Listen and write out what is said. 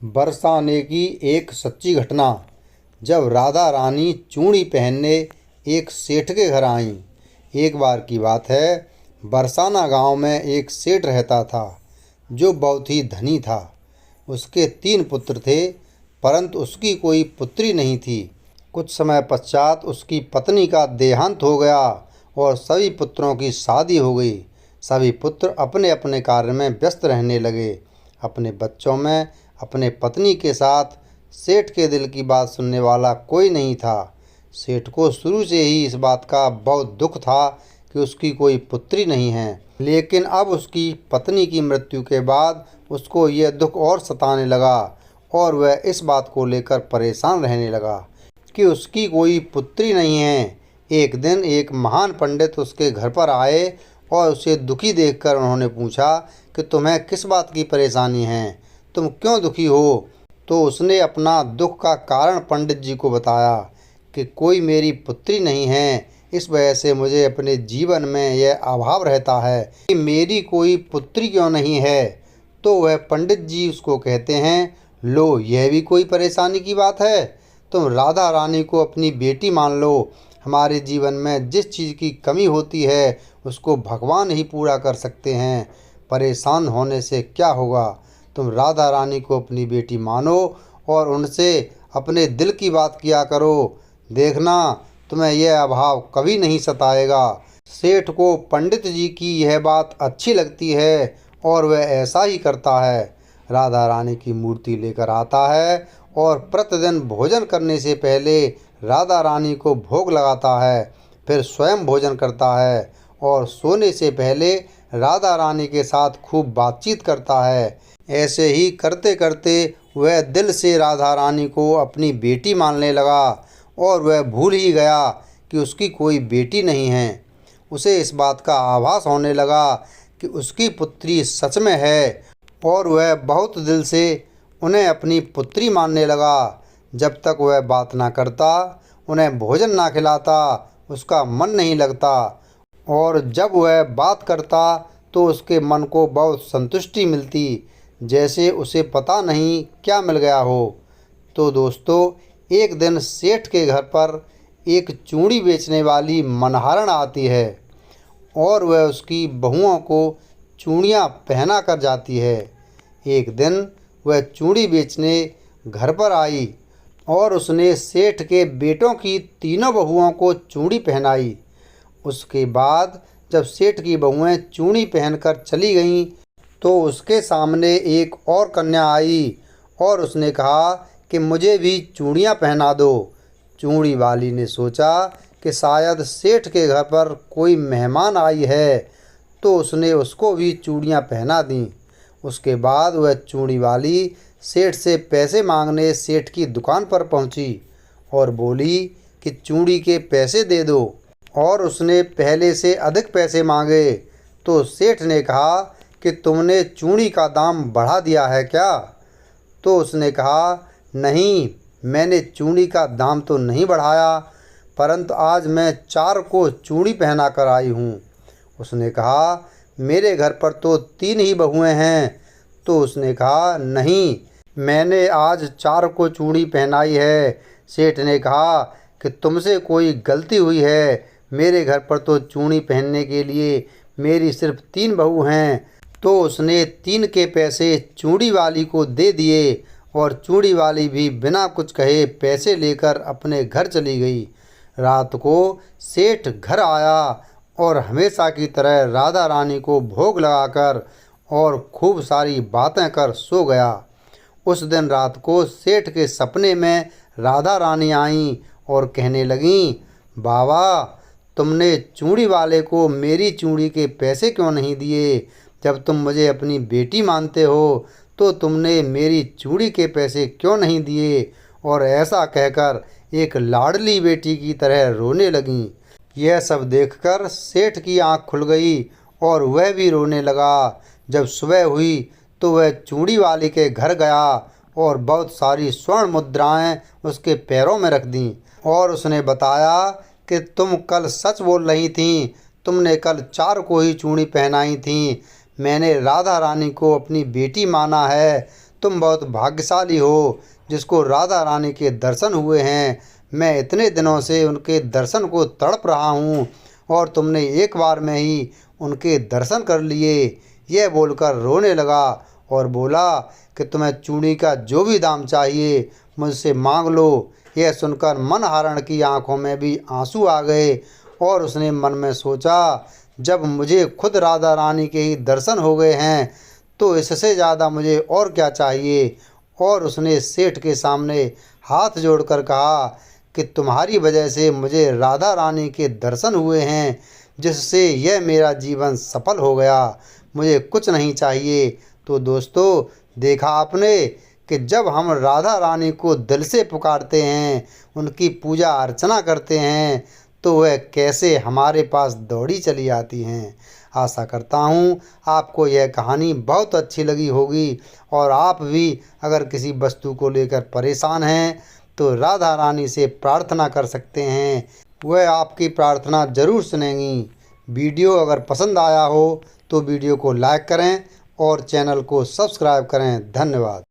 बरसाने की एक सच्ची घटना। जब राधा रानी चूड़ी पहनने एक सेठ के घर आईं। एक बार की बात है, बरसाना गांव में एक सेठ रहता था जो बहुत ही धनी था। उसके 3 पुत्र थे, परंतु उसकी कोई पुत्री नहीं थी। कुछ समय पश्चात उसकी पत्नी का देहांत हो गया और सभी पुत्रों की शादी हो गई। सभी पुत्र अपने अपने कार्य में व्यस्त रहने लगे। अपने बच्चों में अपने पत्नी के साथ सेठ के दिल की बात सुनने वाला कोई नहीं था। सेठ को शुरू से ही इस बात का बहुत दुख था कि उसकी कोई पुत्री नहीं है। लेकिन अब उसकी पत्नी की मृत्यु के बाद उसको यह दुख और सताने लगा और वह इस बात को लेकर परेशान रहने लगा कि उसकी कोई पुत्री नहीं है। एक दिन एक महान पंडित उसके घर पर आए और उसे दुखी देखकर उन्होंने पूछा कि तुम्हें किस बात की परेशानी है, तुम क्यों दुखी हो। तो उसने अपना दुख का कारण पंडित जी को बताया कि कोई मेरी पुत्री नहीं है, इस वजह से मुझे अपने जीवन में यह अभाव रहता है कि मेरी कोई पुत्री क्यों नहीं है। तो वह पंडित जी उसको कहते हैं, लो यह भी कोई परेशानी की बात है, तुम राधा रानी को अपनी बेटी मान लो। हमारे जीवन में जिस चीज़ की कमी होती है उसको भगवान ही पूरा कर सकते हैं। परेशान होने से क्या होगा, तुम राधा रानी को अपनी बेटी मानो और उनसे अपने दिल की बात किया करो, देखना तुम्हें यह अभाव कभी नहीं सताएगा। सेठ को पंडित जी की यह बात अच्छी लगती है और वह ऐसा ही करता है। राधा रानी की मूर्ति लेकर आता है और प्रतिदिन भोजन करने से पहले राधा रानी को भोग लगाता है, फिर स्वयं भोजन करता है और सोने से पहले राधा रानी के साथ खूब बातचीत करता है। ऐसे ही करते करते वह दिल से राधा रानी को अपनी बेटी मानने लगा और वह भूल ही गया कि उसकी कोई बेटी नहीं है। उसे इस बात का आभास होने लगा कि उसकी पुत्री सच में है और वह बहुत दिल से उन्हें अपनी पुत्री मानने लगा। जब तक वह बात ना करता, उन्हें भोजन ना खिलाता, उसका मन नहीं लगता और जब वह बात करता तो उसके मन को बहुत संतुष्टि मिलती, जैसे उसे पता नहीं क्या मिल गया हो। तो दोस्तों, एक दिन सेठ के घर पर एक चूड़ी बेचने वाली मनहारन आती है और वह उसकी बहुओं को चूड़ियाँ पहना कर जाती है। एक दिन वह चूड़ी बेचने घर पर आई और उसने सेठ के बेटों की तीनों बहुओं को चूड़ी पहनाई। उसके बाद जब सेठ की बहुएं चूड़ी पहनकर चली गईं तो उसके सामने एक और कन्या आई और उसने कहा कि मुझे भी चूड़ियाँ पहना दो। चूड़ी वाली ने सोचा कि शायद सेठ के घर पर कोई मेहमान आई है, तो उसने उसको भी चूड़ियाँ पहना दीं। उसके बाद वह चूड़ी वाली सेठ से पैसे मांगने सेठ की दुकान पर पहुंची और बोली कि चूड़ी के पैसे दे दो, और उसने पहले से अधिक पैसे मांगे। तो सेठ ने कहा कि तुमने चूड़ी का दाम बढ़ा दिया है क्या। तो उसने कहा, नहीं, मैंने चूड़ी का दाम तो नहीं बढ़ाया, परंतु आज मैं 4 को चूड़ी पहना कर आई हूँ। उसने कहा, मेरे घर पर तो 3 ही बहुएं हैं। तो उसने कहा, नहीं, मैंने आज 4 को चूड़ी पहनाई है। सेठ ने कहा कि तुमसे कोई गलती हुई है, मेरे घर पर तो चूड़ी पहनने के लिए मेरी सिर्फ 3 बहू हैं। तो उसने 3 के पैसे चूड़ी वाली को दे दिए और चूड़ी वाली भी बिना कुछ कहे पैसे लेकर अपने घर चली गई। रात को सेठ घर आया और हमेशा की तरह राधा रानी को भोग लगाकर और खूब सारी बातें कर सो गया। उस दिन रात को सेठ के सपने में राधा रानी आईं और कहने लगीं, बाबा, तुमने चूड़ी वाले को मेरी चूड़ी के पैसे क्यों नहीं दिए। जब तुम मुझे अपनी बेटी मानते हो तो तुमने मेरी चूड़ी के पैसे क्यों नहीं दिए। और ऐसा कहकर एक लाडली बेटी की तरह रोने लगीं। यह सब देखकर सेठ की आंख खुल गई और वह भी रोने लगा। जब सुबह हुई तो वह चूड़ी वाले के घर गया और बहुत सारी स्वर्ण मुद्राएं उसके पैरों में रख दीं और उसने बताया कि तुम कल सच बोल रही थीं, तुमने कल 4 को ही चूड़ी पहनाई थी। मैंने राधा रानी को अपनी बेटी माना है, तुम बहुत भाग्यशाली हो जिसको राधा रानी के दर्शन हुए हैं। मैं इतने दिनों से उनके दर्शन को तड़प रहा हूँ और तुमने एक बार में ही उनके दर्शन कर लिए। यह बोलकर रोने लगा और बोला कि तुम्हें चूड़ी का जो भी दाम चाहिए मुझसे मांग लो। यह सुनकर मनहरण की आंखों में भी आंसू आ गए और उसने मन में सोचा, जब मुझे खुद राधा रानी के ही दर्शन हो गए हैं तो इससे ज़्यादा मुझे और क्या चाहिए। और उसने सेठ के सामने हाथ जोड़कर कहा कि तुम्हारी वजह से मुझे राधा रानी के दर्शन हुए हैं, जिससे यह मेरा जीवन सफल हो गया। मुझे कुछ नहीं चाहिए। तो दोस्तों, देखा आपने कि जब हम राधा रानी को दिल से पुकारते हैं, उनकी पूजा अर्चना करते हैं, तो वह कैसे हमारे पास दौड़ी चली आती हैं। आशा करता हूँ आपको यह कहानी बहुत अच्छी लगी होगी और आप भी अगर किसी वस्तु को लेकर परेशान हैं तो राधा रानी से प्रार्थना कर सकते हैं। वह आपकी प्रार्थना ज़रूर सुनेंगी। वीडियो अगर पसंद आया हो तो वीडियो को लाइक करें और चैनल को सब्सक्राइब करें। धन्यवाद।